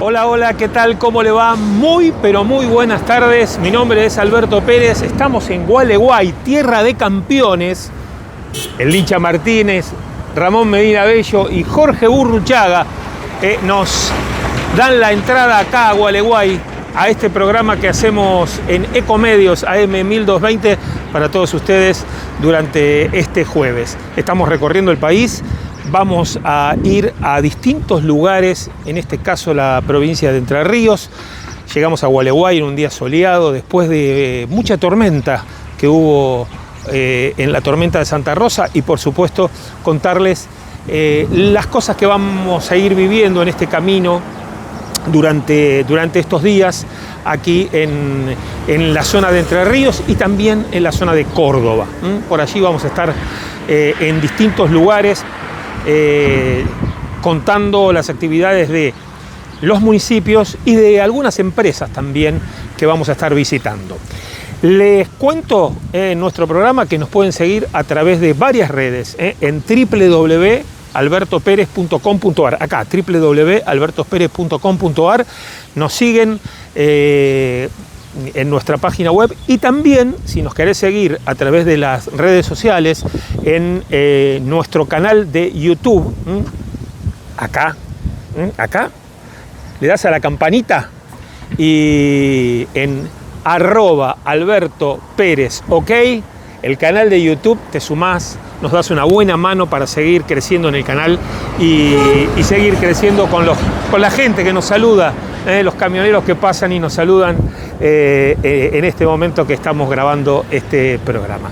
Hola, hola, ¿qué tal? ¿Cómo le va? Muy, pero muy buenas tardes. Mi nombre es Alberto Pérez. Estamos en Gualeguay, tierra de campeones. El Licha Martínez, Ramón Medina Bello y Jorge Burruchaga nos dan la entrada acá a Gualeguay, a este programa que hacemos en Ecomedios AM 1220 para todos ustedes durante este jueves. Estamos recorriendo el país. Vamos a ir a distintos lugares, en este caso la provincia de Entre Ríos. Llegamos a Gualeguay en un día soleado, después de mucha tormenta que hubo en la tormenta de Santa Rosa, y por supuesto contarles las cosas que vamos a ir viviendo en este camino durante estos días aquí en la zona de Entre Ríos y también en la zona de Córdoba. Por allí vamos a estar en distintos lugares, contando las actividades de los municipios y de algunas empresas también que vamos a estar visitando. Les cuento en nuestro programa que nos pueden seguir a través de varias redes, en www.albertoperez.com.ar. Acá, www.albertoperez.com.ar. Nos siguen en nuestra página web, y también, si nos querés seguir a través de las redes sociales, en nuestro canal de YouTube. Acá le das a la campanita y en @Alberto Pérez, ok, el canal de YouTube, te sumás, nos das una buena mano para seguir creciendo en el canal y seguir creciendo con la gente que nos saluda, los camioneros que pasan y nos saludan en este momento que estamos grabando este programa.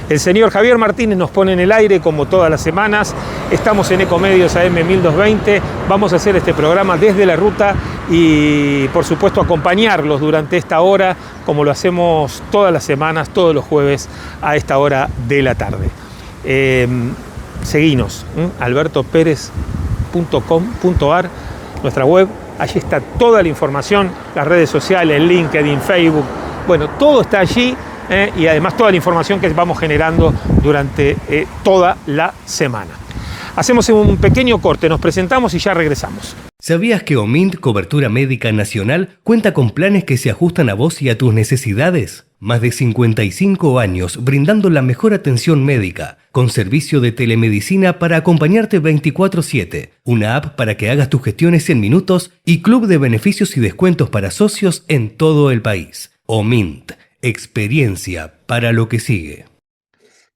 El señor Javier Martínez nos pone en el aire como todas las semanas. Estamos en Ecomedios AM 1220. Vamos a hacer este programa desde la ruta y, por supuesto, acompañarlos durante esta hora, como lo hacemos todas las semanas, todos los jueves a esta hora de la tarde. Seguinos, albertoperez.com.ar, nuestra web. Allí está toda la información, las redes sociales, LinkedIn, Facebook. Bueno, todo está allí. Y además toda la información que vamos generando durante toda la semana. Hacemos un pequeño corte, nos presentamos y ya regresamos. ¿Sabías que Omint Cobertura Médica Nacional cuenta con planes que se ajustan a vos y a tus necesidades? Más de 55 años brindando la mejor atención médica, con servicio de telemedicina para acompañarte 24/7, una app para que hagas tus gestiones en minutos y club de beneficios y descuentos para socios en todo el país. Omint. Experiencia para lo que sigue.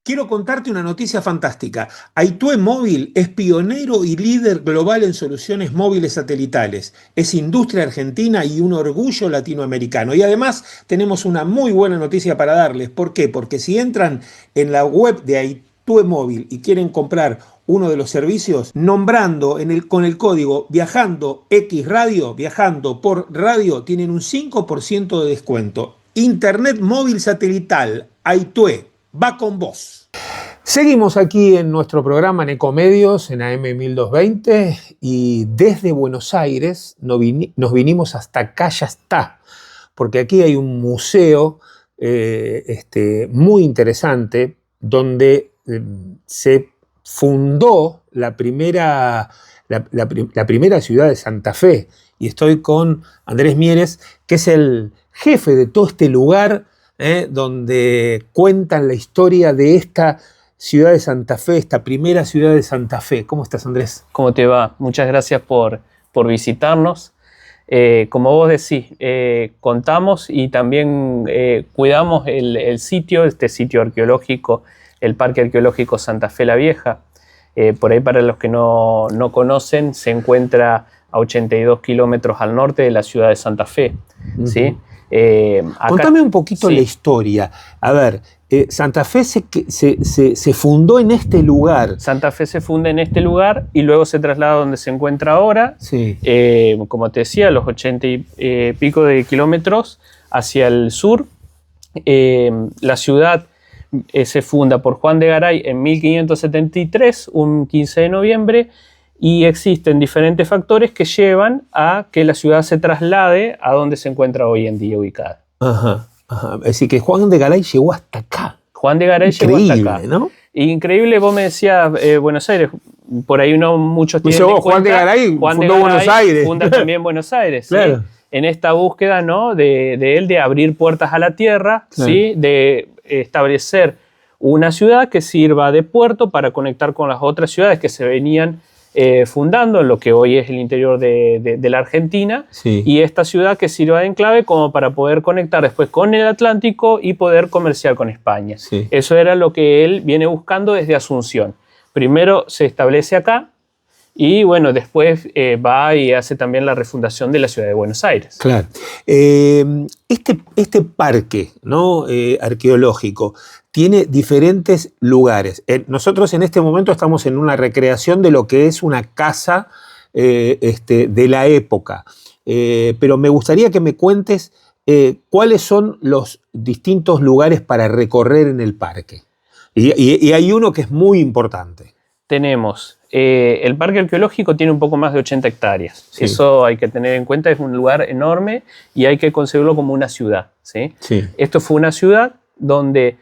Quiero contarte una noticia fantástica. Aitue Móvil es pionero y líder global en soluciones móviles satelitales. Es industria argentina y un orgullo latinoamericano. Y además tenemos una muy buena noticia para darles. ¿Por qué? Porque si entran en la web de Aitue Móvil y quieren comprar uno de los servicios, nombrando con el código Viajando X Radio, Viajando por Radio, tienen un 5% de descuento. Internet móvil satelital, Aitue, va con vos. Seguimos aquí en nuestro programa en Ecomedios, en AM 1220, y desde Buenos Aires nos vinimos hasta Callastá, porque aquí hay un museo muy interesante donde se fundó la primera ciudad de Santa Fe, y estoy con Andrés Mieres, que es el jefe de todo este lugar, donde cuentan la historia de esta ciudad de Santa Fe, esta primera ciudad de Santa Fe. ¿Cómo estás, Andrés? ¿Cómo te va? Muchas gracias por visitarnos. Como vos decís, contamos y también cuidamos el sitio, este sitio arqueológico, el Parque Arqueológico Santa Fe la Vieja. Por ahí, para los que no conocen, se encuentra a 82 kilómetros al norte de la ciudad de Santa Fe. Uh-huh. ¿Sí? Contame un poquito la historia. A ver, Santa Fe se fundó en este lugar. Santa Fe se funda en este lugar y luego se traslada a donde se encuentra ahora. Sí. Como te decía, los 80 y pico de kilómetros hacia el sur. La ciudad se funda por Juan de Garay en 1573, un 15 de noviembre, y existen diferentes factores que llevan a que la ciudad se traslade a donde se encuentra hoy en día ubicada. Ajá. Es decir, que Juan de Garay llegó hasta acá. Juan de Garay llegó hasta acá, ¿no? Increíble, vos me decías Buenos Aires. por ahí muchos Dice tienen vos, Juan de Garay fundó Buenos Aires. Funda también Buenos Aires, Claro. ¿sí? En esta búsqueda, ¿no? de él de abrir puertas a la tierra, Claro. ¿sí? De establecer una ciudad que sirva de puerto para conectar con las otras ciudades que se venían fundando en lo que hoy es el interior de la Argentina, Sí. y esta ciudad que sirva de enclave como para poder conectar después con el Atlántico y poder comerciar con España. Sí. Eso era lo que él viene buscando desde Asunción. Primero se establece acá y bueno, después va y hace también la refundación de la ciudad de Buenos Aires. Claro. Este parque, ¿no? Arqueológico tiene diferentes lugares. Nosotros en este momento estamos en una recreación de lo que es una casa de la época. Pero me gustaría que me cuentes cuáles son los distintos lugares para recorrer en el parque. Y hay uno que es muy importante. Tenemos, el parque arqueológico tiene un poco más de 80 hectáreas. Sí. Eso hay que tener en cuenta, es un lugar enorme y hay que concebirlo como una ciudad, ¿sí? Sí. Esto fue una ciudad donde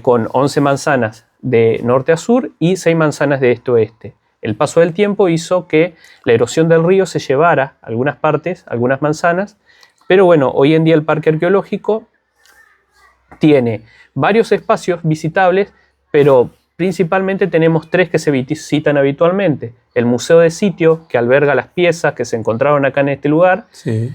con 11 manzanas de norte a sur y 6 manzanas de este a oeste. El paso del tiempo hizo que la erosión del río se llevara algunas partes, algunas manzanas, pero bueno, hoy en día el parque arqueológico tiene varios espacios visitables, pero principalmente tenemos 3 que se visitan habitualmente. El Museo de Sitio, que alberga las piezas que se encontraron acá en este lugar. Sí.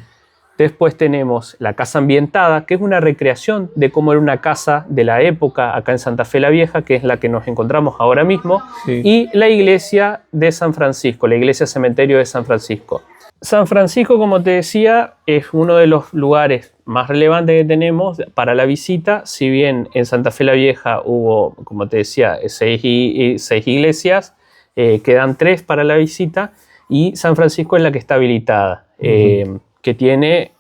Después tenemos la Casa Ambientada, que es una recreación de cómo era una casa de la época acá en Santa Fe la Vieja, que es la que nos encontramos ahora mismo. Sí. Y la iglesia de San Francisco, la iglesia cementerio de San Francisco. San Francisco, como te decía, es uno de los lugares más relevantes que tenemos para la visita. Si bien en Santa Fe la Vieja hubo, como te decía, 6 iglesias, quedan 3 para la visita, y San Francisco es la que está habilitada, que tiene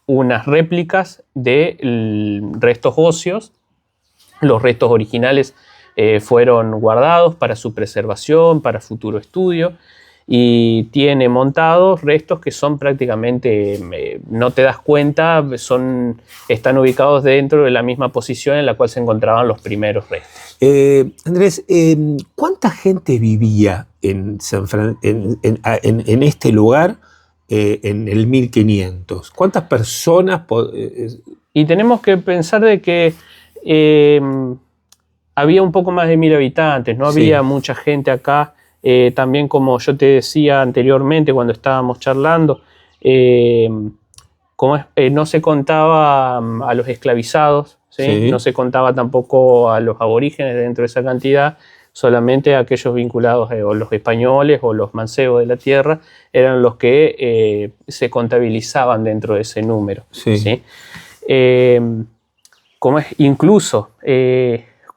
unas réplicas de restos óseos. Los restos originales fueron guardados para su preservación, para futuro estudio, y tiene montados restos que son prácticamente, no te das cuenta, están ubicados dentro de la misma posición en la cual se encontraban los primeros restos. Andrés, ¿cuánta gente vivía en este lugar en el 1500? ¿Cuántas personas? Y tenemos que pensar de que había un poco más de 1000 habitantes, no había mucha gente acá. También, como yo te decía anteriormente cuando estábamos charlando, no se contaba a los esclavizados, ¿sí? Sí. No se contaba tampoco a los aborígenes dentro de esa cantidad, solamente a aquellos vinculados, o los españoles o los mancebos de la tierra, eran los que se contabilizaban dentro de ese número. Sí. ¿Sí? Incluso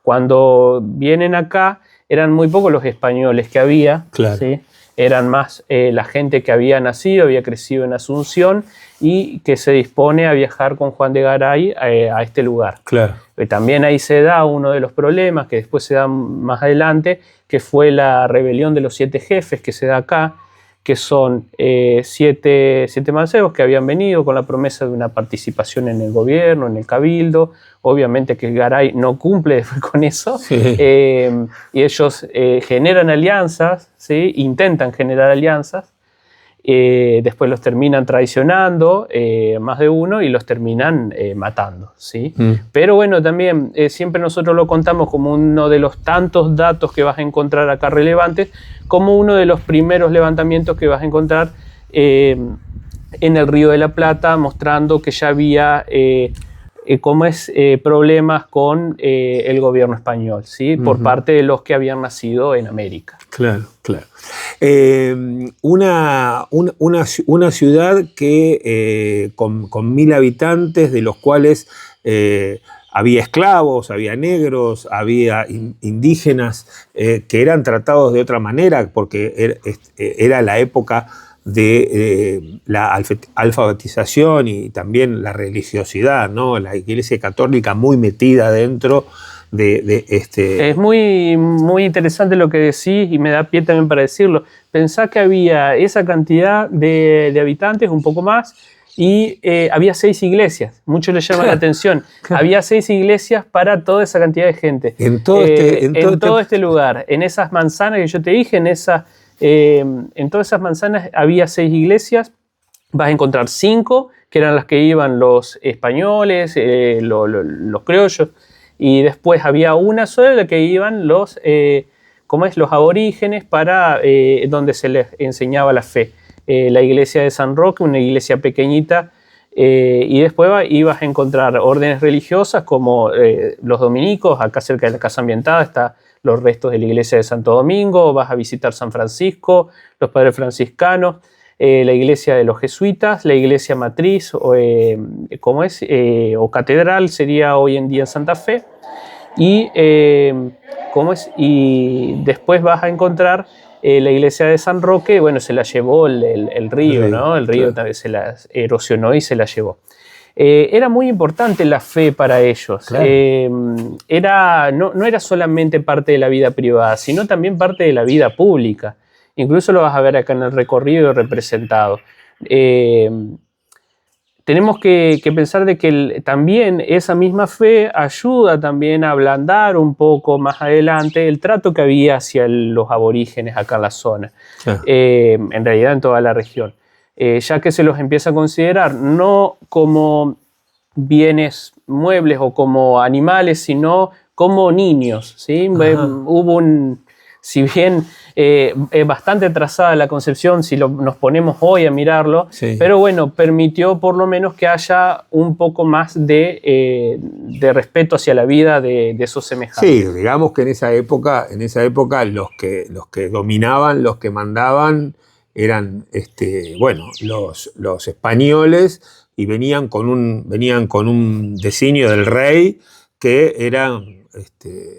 cuando vienen acá, eran muy pocos los españoles que había, Claro. ¿sí? Eran más la gente que había nacido, había crecido en Asunción y que se dispone a viajar con Juan de Garay a este lugar. Claro. También ahí se da uno de los problemas que después se da más adelante, que fue la rebelión de los 7 jefes que se da acá, que son 7 mancebos que habían venido con la promesa de una participación en el gobierno, en el cabildo. Obviamente que Garay no cumple después con eso, Sí. y ellos generan alianzas, ¿sí? Intentan generar alianzas, después los terminan traicionando, más de uno, y los terminan matando, ¿sí? Pero bueno, también siempre nosotros lo contamos como uno de los tantos datos que vas a encontrar acá relevantes, como uno de los primeros levantamientos que vas a encontrar en el Río de la Plata, mostrando que ya había problemas con el gobierno español, ¿sí? Por parte de los que habían nacido en América. Claro, claro. Una ciudad que con 1000 habitantes, de los cuales había esclavos, había negros, había indígenas que eran tratados de otra manera, porque era la época de la alfabetización y también la religiosidad, ¿no? La Iglesia Católica muy metida dentro de este... Es muy, muy interesante lo que decís y me da pie también para decirlo. Pensá que había esa cantidad de habitantes, un poco más, y había 6 iglesias. Mucho les llama la atención. Había 6 iglesias para toda esa cantidad de gente. En todo todo este lugar, en esas manzanas que yo te dije, en todas esas manzanas había 6 iglesias. Vas a encontrar 5, que eran las que iban los españoles, los criollos, y después había una sola en la que iban los aborígenes, para donde se les enseñaba la fe. La iglesia de San Roque, una iglesia pequeñita, y después ibas a encontrar órdenes religiosas como los dominicos. Acá cerca de la Casa Ambientada están los restos de la iglesia de Santo Domingo. Vas a visitar San Francisco, los padres franciscanos, la iglesia de los jesuitas, la iglesia matriz, o catedral sería hoy en día Santa Fe, y después vas a encontrar la iglesia de San Roque. Bueno, se la llevó el río, ¿no? El río también se la erosionó y se la llevó. Era muy importante la fe para ellos. Claro. No era solamente parte de la vida privada, sino también parte de la vida pública. Incluso lo vas a ver acá en el recorrido representado. Tenemos que pensar de que también esa misma fe ayuda también a ablandar un poco más adelante el trato que había hacia los aborígenes acá en la zona, en realidad en toda la región, ya que se los empieza a considerar no como bienes muebles o como animales, sino como niños, ¿sí? Si bien es bastante atrasada la concepción, si nos ponemos hoy a mirarlo, sí, pero bueno, permitió por lo menos que haya un poco más de respeto hacia la vida de esos semejantes. Sí, digamos que en esa época los que dominaban, los que mandaban eran los españoles, y venían con un designio del rey, que eran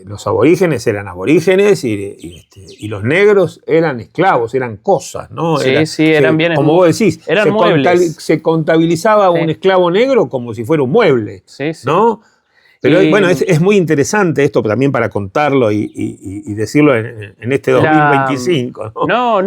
los aborígenes eran aborígenes, y los negros eran esclavos, eran cosas, ¿no? Eran bienes, como vos decís, eran muebles. Se contabilizaba un esclavo negro como si fuera un mueble, ¿no? Pero bueno, es muy interesante esto también para contarlo y decirlo en este 2025, ¿no?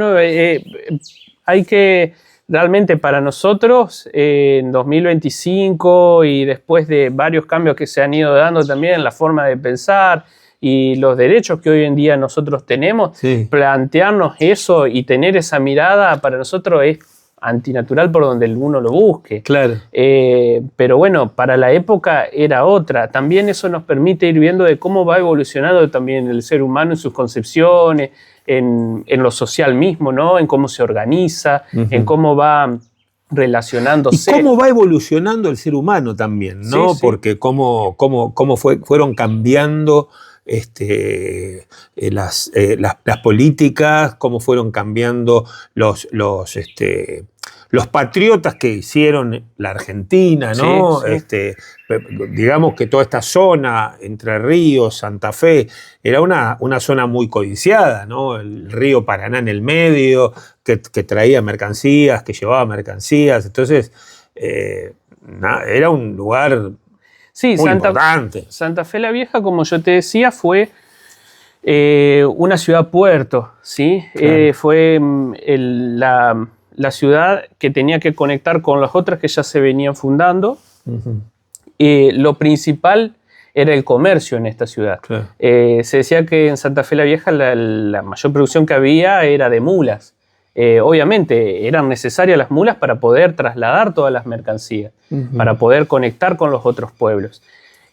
Hay que... Realmente para nosotros, en 2025, y después de varios cambios que se han ido dando también en la forma de pensar y los derechos que hoy en día nosotros tenemos, plantearnos eso y tener esa mirada para nosotros es antinatural por donde uno lo busque. Claro. Pero bueno, para la época era otra. También eso nos permite ir viendo de cómo va evolucionando también el ser humano en sus concepciones, en lo social mismo, ¿no? En cómo se organiza, en cómo va relacionándose. Y cómo va evolucionando el ser humano también, ¿no? Porque cómo fueron cambiando las políticas, cómo fueron cambiando los patriotas que hicieron la Argentina, ¿no? Digamos que toda esta zona, Entre Ríos, Santa Fe, era una zona muy codiciada, ¿no? El río Paraná en el medio, que traía mercancías, que llevaba mercancías. Entonces, era un lugar muy importante. Santa Fe la Vieja, como yo te decía, fue una ciudad-puerto, ¿sí? Claro. Fue la ciudad que tenía que conectar con las otras que ya se venían fundando. Lo principal era el comercio en esta ciudad. Claro. Se decía que en Santa Fe la Vieja la mayor producción que había era de mulas. Obviamente eran necesarias las mulas para poder trasladar todas las mercancías, para poder conectar con los otros pueblos.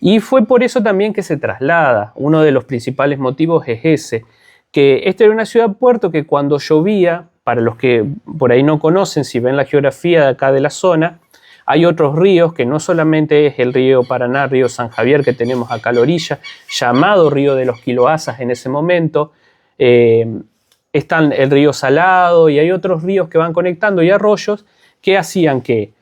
Y fue por eso también que se traslada. Uno de los principales motivos es ese, que esta era una ciudad-puerto que cuando llovía, para los que por ahí no conocen, si ven la geografía de acá de la zona, hay otros ríos, que no solamente es el río Paraná, río San Javier, que tenemos acá a la orilla, llamado río de los Quiloazas en ese momento. Están el río Salado y hay otros ríos que van conectando, y arroyos que hacían que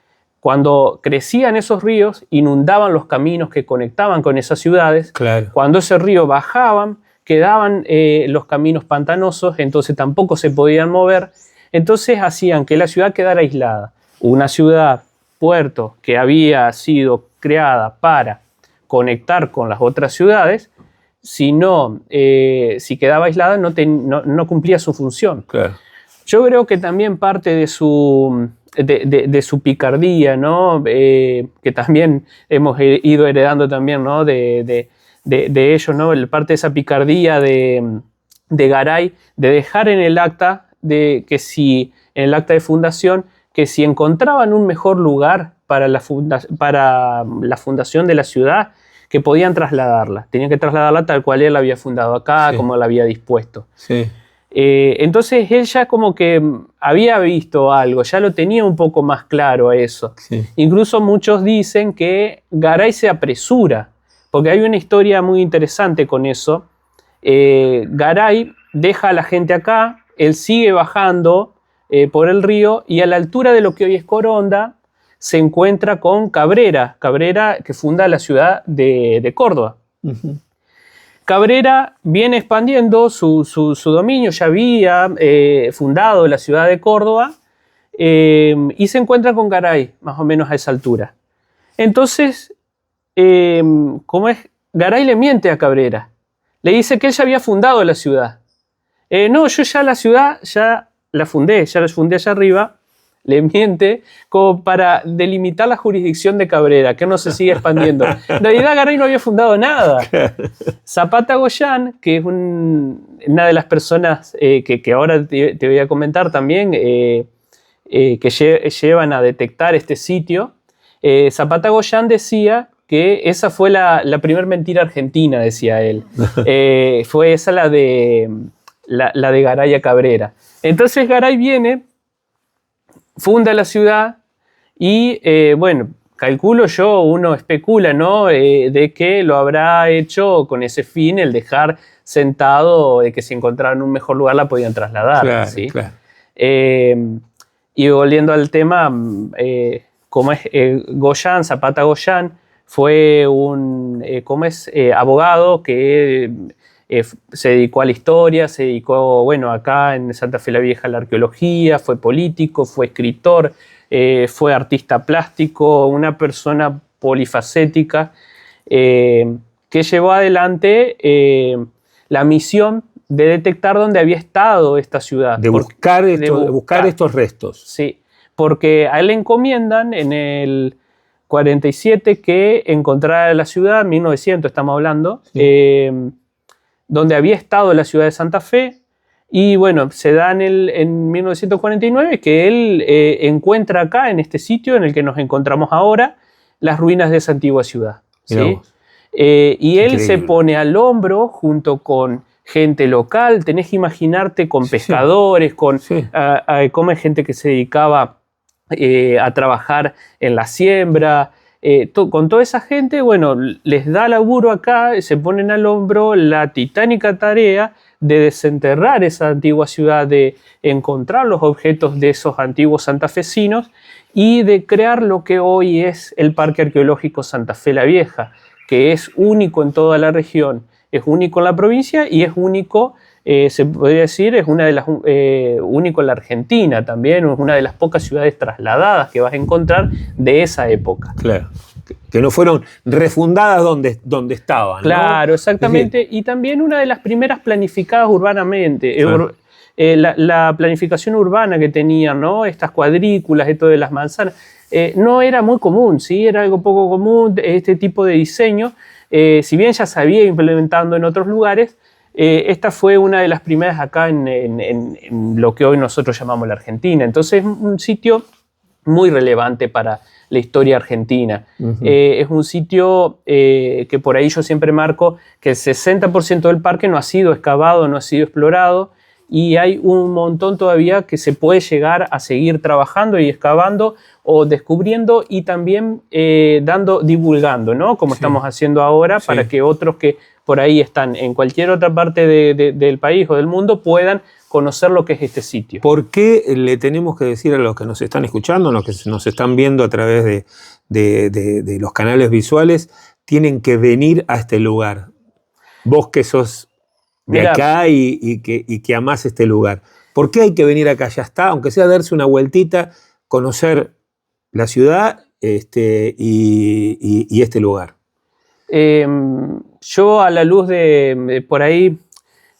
cuando crecían esos ríos inundaban los caminos que conectaban con esas ciudades. Claro. Cuando ese río bajaban, quedaban los caminos pantanosos, entonces tampoco se podían mover. Entonces hacían que la ciudad quedara aislada. Una ciudad, puerto, que había sido creada para conectar con las otras ciudades, si quedaba aislada no cumplía su función. Claro. Yo creo que también parte de su de su picardía, ¿no? Que también hemos ido heredando también, ¿no? de ellos, ¿no? Parte de esa picardía de Garay, de dejar en el acta, en el acta de fundación, que si encontraban un mejor lugar para la fundación de la ciudad, que podían trasladarla. Tenían que trasladarla tal cual él la había fundado acá, como la había dispuesto. Sí. Entonces él ya como que había visto algo, ya lo tenía un poco más claro a eso. Sí. Incluso muchos dicen que Garay se apresura, porque hay una historia muy interesante con eso. Garay deja a la gente acá, él sigue bajando por el río y a la altura de lo que hoy es Coronda se encuentra con Cabrera, que funda la ciudad de Córdoba. Uh-huh. Cabrera viene expandiendo su dominio, ya había fundado la ciudad de Córdoba y se encuentra con Garay, más o menos a esa altura. Entonces, Garay le miente a Cabrera, le dice que él ya había fundado la ciudad. No, yo ya la ciudad ya la fundé allá arriba. Le miente como para delimitar la jurisdicción de Cabrera, que no se sigue expandiendo. En realidad Garay no había fundado nada. Zapata Goyán, que es una de las personas que ahora te voy a comentar también, que llevan a detectar este sitio, Zapata Goyán decía que esa fue la primera mentira argentina, decía él. Fue esa la de Garay a Cabrera. Entonces Garay viene, funda la ciudad y, bueno, calculo yo, uno especula, ¿no? De que lo habrá hecho con ese fin, el dejar sentado, de que si encontraran un mejor lugar la podían trasladar. Claro, ¿sí? claro. Y volviendo al tema, como es Goyán, Zapata Goyán, fue un abogado que se dedicó a la historia, se dedicó, bueno, acá en Santa Fe la Vieja a la arqueología, fue político, fue escritor, fue artista plástico, una persona polifacética que llevó adelante la misión de detectar dónde había estado esta ciudad. De buscar estos restos. Sí, porque a él le encomiendan en el 47 que encontrara la ciudad, 1900 estamos hablando, sí. Donde había estado la ciudad de Santa Fe, y bueno, se da en 1949 que él encuentra acá, en este sitio en el que nos encontramos ahora, las ruinas de esa antigua ciudad. ¿sí? Y él se pone al hombro junto con gente local, tenés que imaginarte con pescadores, con como hay gente que se dedicaba a trabajar en la siembra, con toda esa gente, bueno, les da laburo acá, se ponen al hombro la titánica tarea de desenterrar esa antigua ciudad, de encontrar los objetos de esos antiguos santafesinos y de crear lo que hoy es el Parque Arqueológico Santa Fe la Vieja, que es único en toda la región, es único en la provincia y es único, se podría decir, es una de las único en la Argentina también, es una de las pocas ciudades trasladadas que vas a encontrar de esa época. Claro, que no fueron refundadas donde estaban. Claro, ¿no? Exactamente, y también una de las primeras planificadas urbanamente. Claro. La planificación urbana que tenían, ¿no? Estas cuadrículas, esto de las manzanas, no era muy común, ¿sí? Era algo poco común este tipo de diseño, si bien ya se había implementando en otros lugares. Esta fue una de las primeras acá en lo que hoy nosotros llamamos la Argentina. Entonces es un sitio muy relevante para la historia argentina. Uh-huh. Es un sitio que por ahí yo siempre marco que el 60% del parque no ha sido excavado, no ha sido explorado, y hay un montón todavía que se puede llegar a seguir trabajando y excavando o descubriendo y también divulgando, ¿no? Como estamos haciendo ahora, para que otros que por ahí están en cualquier otra parte del país o del mundo puedan conocer lo que es este sitio. ¿Por qué le tenemos que decir a los que nos están escuchando, a los que nos están viendo a través de los canales visuales, tienen que venir a este lugar? Vos que sos de acá y que amás este lugar. ¿Por qué hay que venir acá? Ya está, aunque sea darse una vueltita, conocer la ciudad y este lugar. Yo, a la luz de por ahí,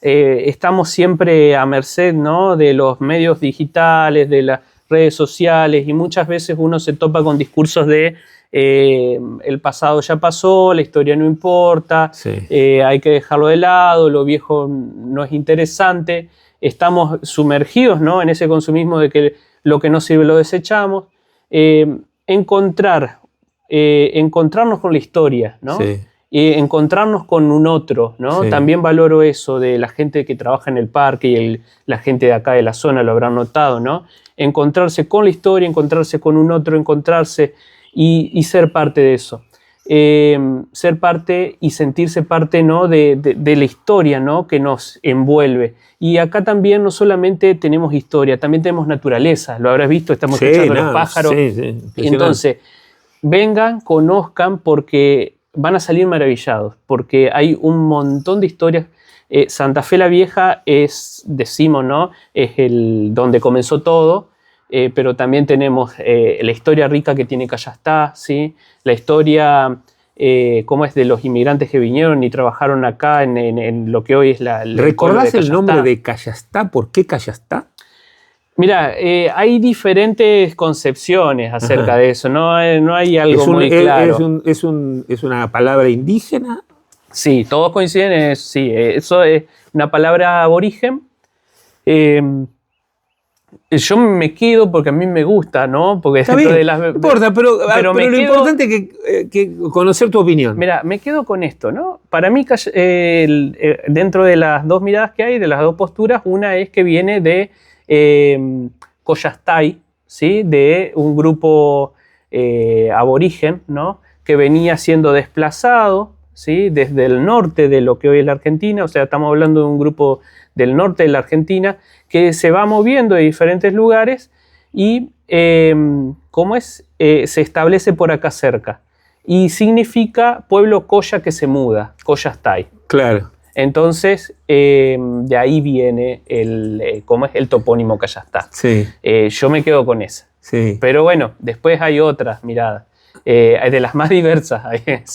estamos siempre a merced, ¿no? De los medios digitales, de redes sociales, y muchas veces uno se topa con discursos de el pasado ya pasó, la historia no importa, Sí. Hay que dejarlo de lado, lo viejo no es interesante. Estamos sumergidos, ¿no?, en ese consumismo de que lo que no sirve lo desechamos. Encontrarnos con la historia, ¿no? Sí. Encontrarnos con un otro, ¿no? Sí. También valoro eso de la gente que trabaja en el parque y la gente de acá de la zona lo habrán notado, ¿no? Encontrarse con la historia, encontrarse con un otro, encontrarse y ser parte de eso. Ser parte y sentirse parte, ¿no?, de la historia, ¿no?, que nos envuelve. Y acá también no solamente tenemos historia, también tenemos naturaleza. Lo habrás visto, estamos escuchando los pájaros. Sí, Entonces, vengan, conozcan, porque van a salir maravillados, porque hay un montón de historias. Santa Fe la Vieja es, decimos, ¿no?, es donde comenzó todo, pero también tenemos la historia rica que tiene Cayastá, ¿sí? La historia, cómo es, de los inmigrantes que vinieron y trabajaron acá en lo que hoy es la ¿Recordás de el nombre Cayastá. de Cayastá? ¿Por qué Cayastá? Mira, hay diferentes concepciones acerca de eso, no hay algo muy claro. ¿Es una palabra indígena? Sí, todos coinciden, sí, eso es una palabra aborigen. Yo me quedo porque a mí me gusta, ¿no? Porque Está dentro bien, de las, no importa, pero me lo quedo- importante es que conocer tu opinión. Mira, me quedo con esto, ¿no? Para mí, dentro de las dos miradas que hay, de las dos posturas, una es que viene de Coyastay, ¿sí?, de un grupo aborigen, ¿no?, que venía siendo desplazado, ¿sí?, desde el norte de lo que hoy es la Argentina. O sea, estamos hablando de un grupo del norte de la Argentina que se va moviendo de diferentes lugares y, se establece por acá cerca. Y significa pueblo coya que se muda, Coyastay. Claro. Entonces, de ahí viene el topónimo Cayastá. Sí, Yo me quedo con esa. sí. Pero bueno, después hay otras miradas, de las más diversas.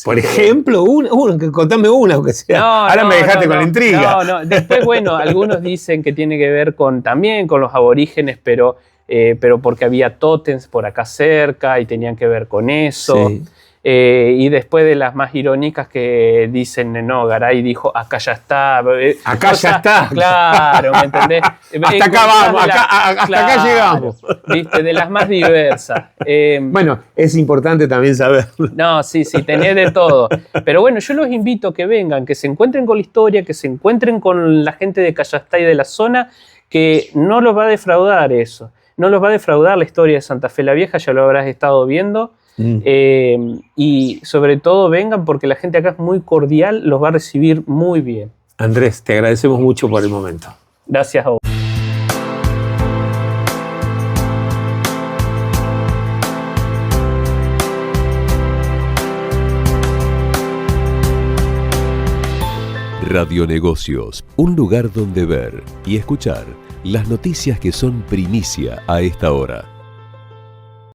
Por ejemplo, contame una, aunque sea. Ahora me dejaste con la intriga. No. Después, bueno, algunos dicen que tiene que ver también con los aborígenes, pero porque había tótems por acá cerca y tenían que ver con eso. Sí. Y después de las más irónicas que dicen, no, Garay dijo, acá ya está. Acá ya está. Claro, ¿me entendés? Hasta acá vamos, hasta acá llegamos. ¿Viste? De las más diversas. Bueno, es importante también saberlo. No, sí, tenés de todo. Pero bueno, yo los invito a que vengan, que se encuentren con la historia, que se encuentren con la gente de Cayastá y de la zona, que no los va a defraudar eso. No los va a defraudar la historia de Santa Fe la Vieja, ya lo habrás estado viendo. Y sobre todo vengan porque la gente acá es muy cordial, los va a recibir muy bien. Andrés, te agradecemos mucho por el momento. Gracias a vos. Radionegocios, un lugar donde ver y escuchar las noticias que son primicia a esta hora.